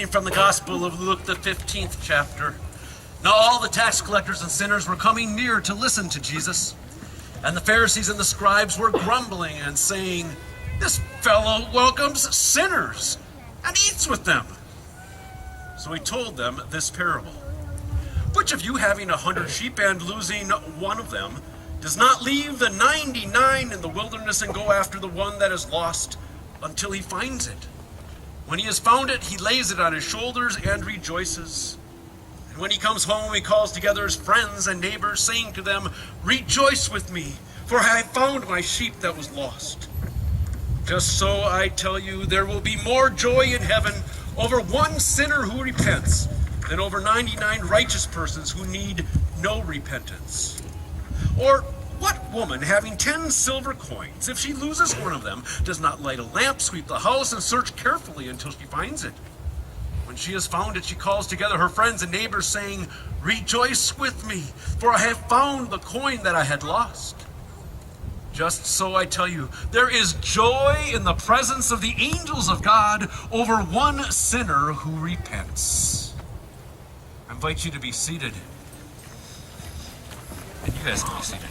Reading from the Gospel of Luke, the 15th chapter. Now all the tax collectors and sinners were coming near to listen to Jesus. And the Pharisees and the scribes were grumbling and saying, "This fellow welcomes sinners and eats with them." So he told them this parable. "Which of you, having 100 sheep and losing one of them, does not leave the 99 in the wilderness and go after the one that is lost until he finds it? When he has found it, he lays it on his shoulders and rejoices. And when he comes home, he calls together his friends and neighbors, saying to them, 'Rejoice with me, for I have found my sheep that was lost.' Just so I tell you, there will be more joy in heaven over one sinner who repents than over 99 righteous persons who need no repentance. Or what woman, having 10 silver coins, if she loses one of them, does not light a lamp, sweep the house, and search carefully until she finds it? When she has found it, she calls together her friends and neighbors, saying, 'Rejoice with me, for I have found the coin that I had lost.' Just so I tell you, there is joy in the presence of the angels of God over one sinner who repents." I invite you to be seated. And you guys can be seated.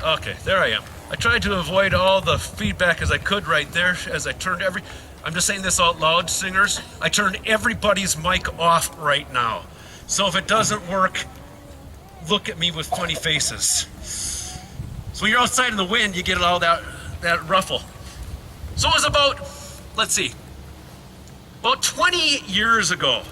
Okay, there I am. I tried to avoid all the feedback as I could right there as I turned I'm just saying this out loud, singers. I turned everybody's mic off right now. So if it doesn't work, look at me with funny faces. So when you're outside in the wind, you get all that ruffle. So it was about 20 years ago.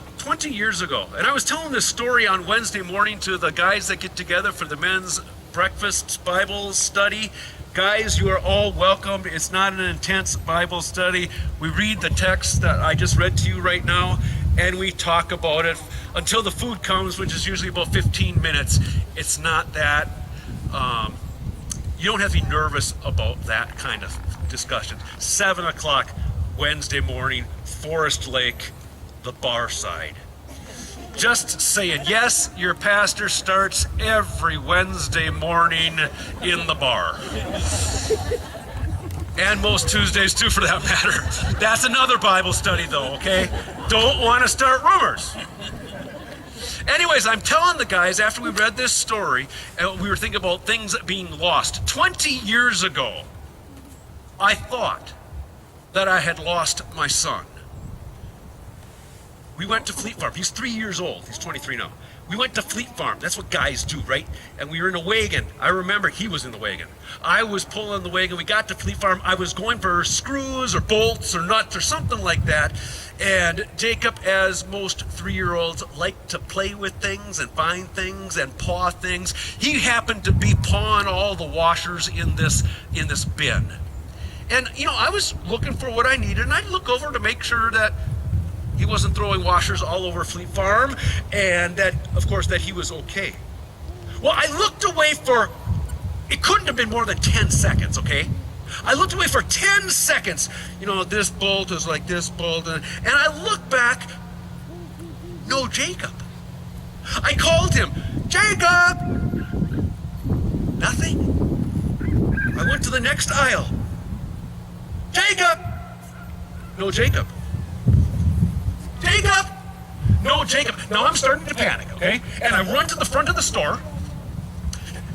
And I was telling this story on Wednesday morning to the guys that get together for the men's breakfast Bible study. Guys, you are all welcome. It's not an intense Bible study. We read the text that I just read to you right now, and we talk about it until the food comes, which is usually about 15 minutes. It's not that, you don't have to be nervous about that kind of discussion. 7 o'clock Wednesday morning, Forest Lake, the bar side. Just saying, yes, your pastor starts every Wednesday morning in the bar. And most Tuesdays too, for that matter. That's another Bible study though, okay? Don't want to start rumors. Anyways, I'm telling the guys after we read this story, and we were thinking about things being lost. 20 years ago, I thought that I had lost my son. We went to Fleet Farm. He's 3 years old. He's 23 now. We went to Fleet Farm. That's what guys do, right? And we were in a wagon. I remember he was in the wagon. I was pulling the wagon. We got to Fleet Farm. I was going for screws or bolts or nuts or something like that. And Jacob, as most 3-year-olds, like to play with things and find things and paw things. He happened to be pawing all the washers in this bin. And, I was looking for what I needed, and I'd look over to make sure that he wasn't throwing washers all over Fleet Farm, and that, of course, that he was okay. Well, I looked away it couldn't have been more than 10 seconds, okay? I looked away for 10 seconds. This bolt is like this bolt, and I looked back, no Jacob. I called him, "Jacob!" Nothing. I went to the next aisle. "Jacob!" No Jacob. "Jacob!" No Jacob. Now I'm starting to panic, okay? And I run to the front of the store,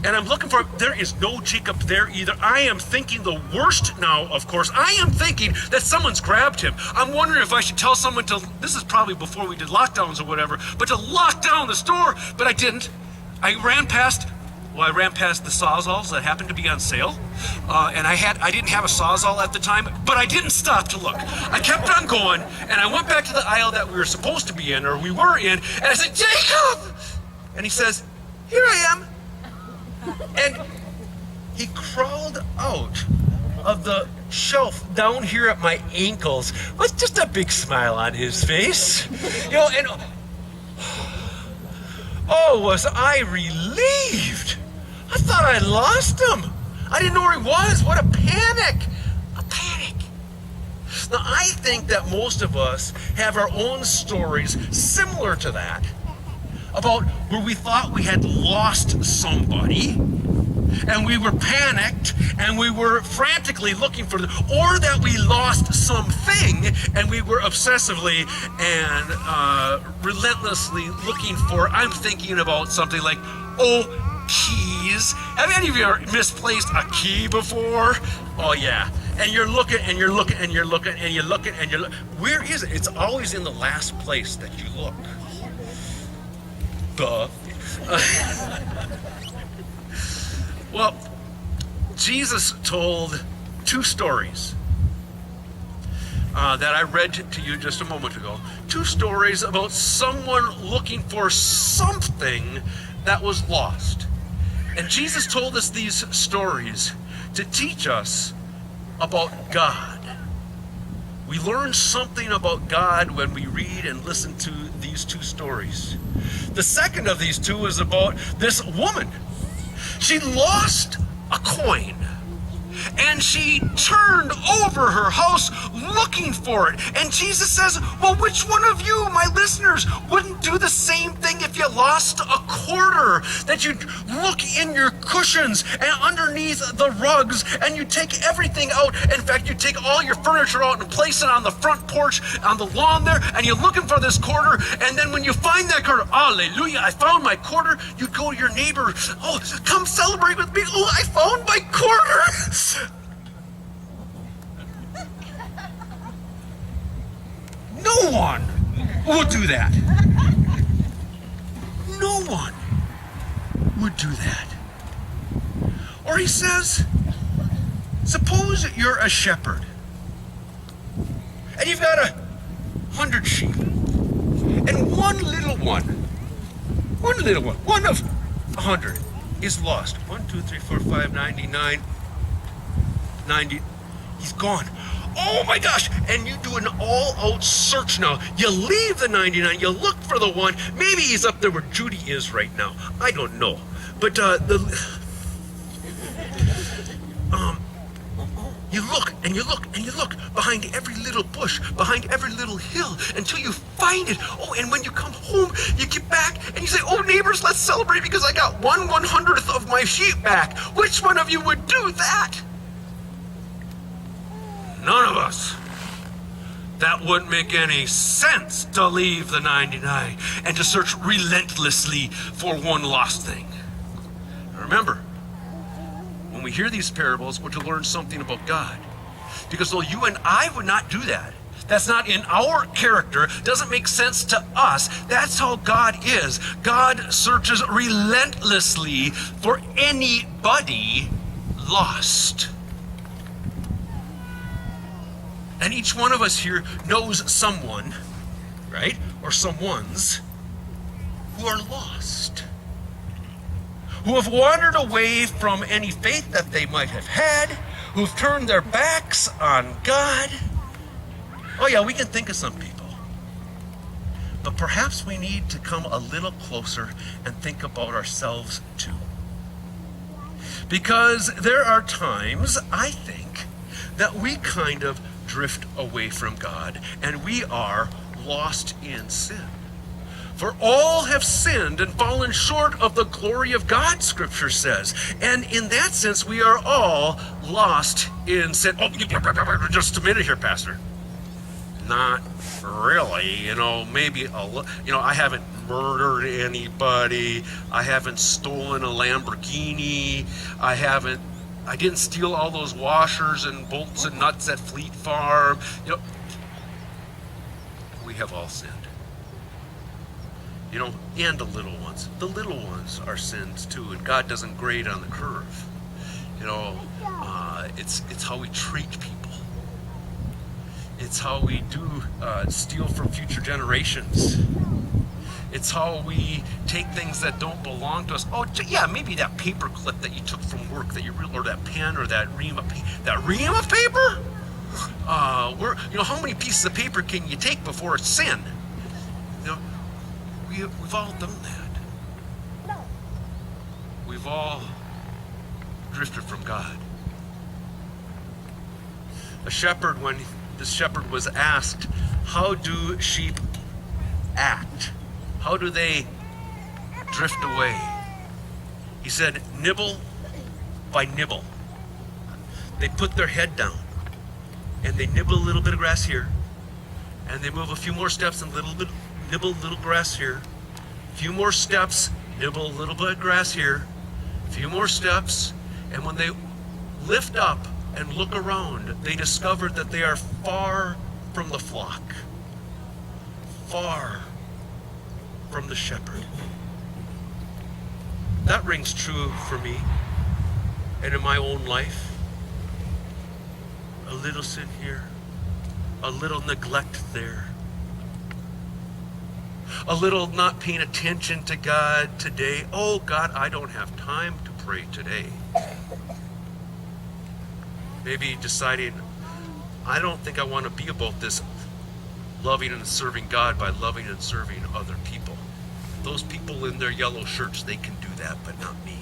and I'm looking for, there is no Jacob there either. I am thinking the worst now, of course. I am thinking that someone's grabbed him. I'm wondering if I should tell someone this is probably before we did lockdowns or whatever, but to lock down the store, but I didn't. I ran past the Sawzalls that happened to be on sale, and I didn't have a Sawzall at the time, but I didn't stop to look. I kept on going, and I went back to the aisle that we were supposed to be in, or we were in, and I said, "Jacob!" And he says, "Here I am." And he crawled out of the shelf down here at my ankles with just a big smile on his face. And oh, was I relieved. I thought I lost him. I didn't know where he was. What a panic. A panic. Now, I think that most of us have our own stories similar to that, about where we thought we had lost somebody, and we were panicked and we were frantically looking for or that we lost something and we were obsessively and relentlessly looking for, I'm thinking about something like, keys. Have any of you ever misplaced a key before? Oh yeah. And you're looking and you're looking and you're looking and you're looking and you're looking. Where is it? It's always in the last place that you look. Duh. Well, Jesus told two stories that I read to you just a moment ago. Two stories about someone looking for something that was lost. And Jesus told us these stories to teach us about God. We learn something about God when we read and listen to these two stories. The second of these two is about this woman. She lost a coin, and she turned over her house looking for it. And Jesus says, well, which one of you, my listeners, wouldn't do the same thing if you lost a quarter? That you'd look in your cushions and underneath the rugs, and you take everything out. In fact, you take all your furniture out and place it on the front porch, on the lawn there, and you're looking for this quarter. And then when you find that quarter, hallelujah, I found my quarter, you go to your neighbor, oh, come celebrate with me. Oh, I found my quarter. No one would do that. No one would do that. Or he says, suppose you're a shepherd and you've got 100 sheep, and one of 100 is lost. 1, 2, 3, 4, 5, 99, 90. He's gone. Oh my gosh, and you do an all-out search now. You leave the 99, you look for the one. Maybe he's up there where Judy is right now. I don't know. But you look and you look and you look behind every little bush, behind every little hill until you find it. Oh, and when you come home, you get back and you say, oh, neighbors, let's celebrate because I got 1/100th of my sheep back. Which one of you would do that? None of us. That wouldn't make any sense to leave the 99 and to search relentlessly for one lost thing. Now remember, when we hear these parables, we're to learn something about God. Because though you and I would not do that, that's not in our character, doesn't make sense to us, that's how God is. God searches relentlessly for anybody lost. And each one of us here knows someone, right? Or someones who are lost, who have wandered away from any faith that they might have had, who've turned their backs on God. Oh yeah, we can think of some people. But perhaps we need to come a little closer and think about ourselves too. Because there are times, I think, that we kind of drift away from God, and we are lost in sin. For all have sinned and fallen short of the glory of God, Scripture says. And in that sense, we are all lost in sin. Oh, just a minute here, Pastor. Not really, maybe I haven't murdered anybody. I haven't stolen a Lamborghini. I didn't steal all those washers and bolts and nuts at Fleet Farm. We have all sinned. And the little ones. The little ones are sins too, and God doesn't grade on the curve. It's how we treat people. It's how we do steal from future generations. It's how we take things that don't belong to us. Oh, yeah, maybe that paper clip that you took from work, or that pen, or that ream of paper. How many pieces of paper can you take before it's sin? We've all done that. We've all drifted from God. When the shepherd was asked, how do sheep act? How do they drift away? He said, nibble by nibble. They put their head down and they nibble a little bit of grass here, and they move a few more steps and nibble a little grass here. A few more steps, nibble a little bit of grass here. A few more steps, and when they lift up and look around, they discover that they are far from the flock, far from the shepherd. That rings true for me and in my own life. A little sin here, a little neglect there, a little not paying attention to God today. Oh God, I don't have time to pray today. Maybe deciding, I don't think I want to be about this loving and serving God by loving and serving other people. Those people in their yellow shirts, they can do that, but not me.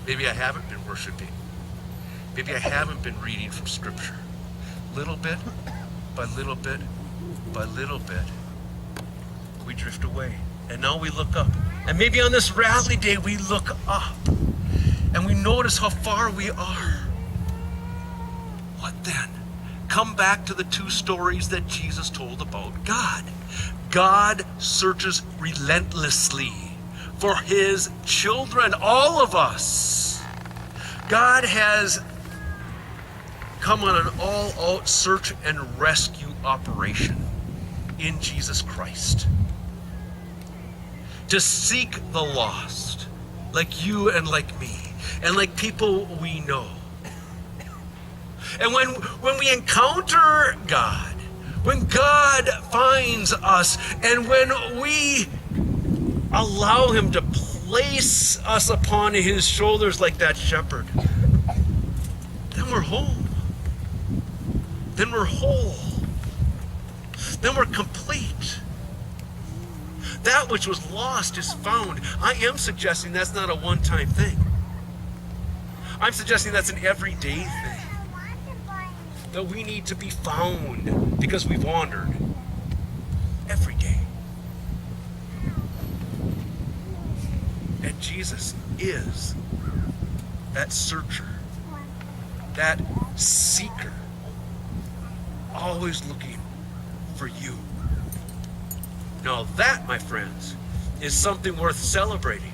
Maybe I haven't been worshiping. Maybe I haven't been reading from Scripture. Little bit by little bit by little bit, we drift away. And now we look up. And maybe on this rally day, we look up and we notice how far we are. What then? Come back to the two stories that Jesus told about God. God searches relentlessly for his children, all of us. God has come on an all-out search and rescue operation in Jesus Christ to seek the lost, like you and like me, and like people we know. And when we encounter God, when God finds us, and when we allow him to place us upon his shoulders like that shepherd, then we're home. Then we're whole. Then we're complete. That which was lost is found. I am suggesting that's not a one-time thing. I'm suggesting that's an everyday thing. That we need to be found because we've wandered every day. And Jesus is that searcher, that seeker, always looking for you. Now that, my friends, is something worth celebrating.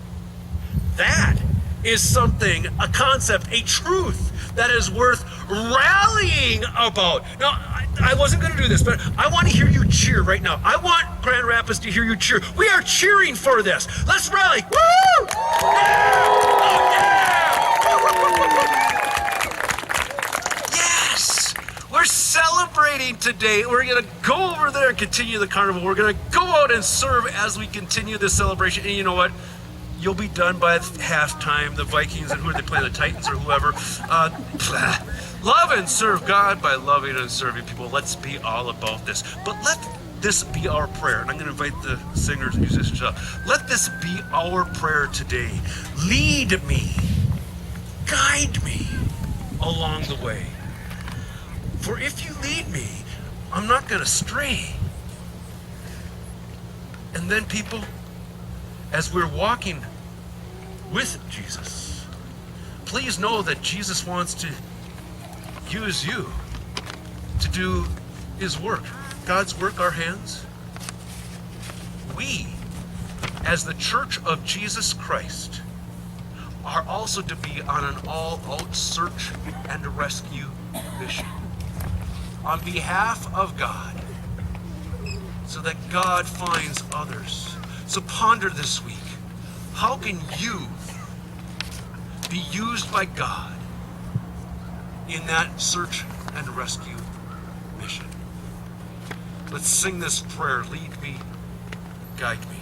That is something, a concept, a truth that is worth rallying about. Now, I wasn't going to do this, but I want to hear you cheer right now. I want Grand Rapids to hear you cheer. We are cheering for this. Let's rally. Woo! Yeah! Oh, yeah! Yes! We're celebrating today. We're going to go over there and continue the carnival. We're going to go out and serve as we continue this celebration. And you know what? You'll be done by halftime. The Vikings, and who are they playing? The Titans or whoever. Love and serve God by loving and serving people. Let's be all about this. But let this be our prayer. And I'm going to invite the singers and musicians up. Let this be our prayer today. Lead me. Guide me along the way. For if you lead me, I'm not going to stray. And then people, as we're walking with Jesus, please know that Jesus wants to use you to do his work. God's work, our hands. We, as the Church of Jesus Christ, are also to be on an all-out search and rescue mission on behalf of God, so that God finds others. So ponder this week, how can you be used by God in that search and rescue mission? Let's sing this prayer. Lead me, guide me.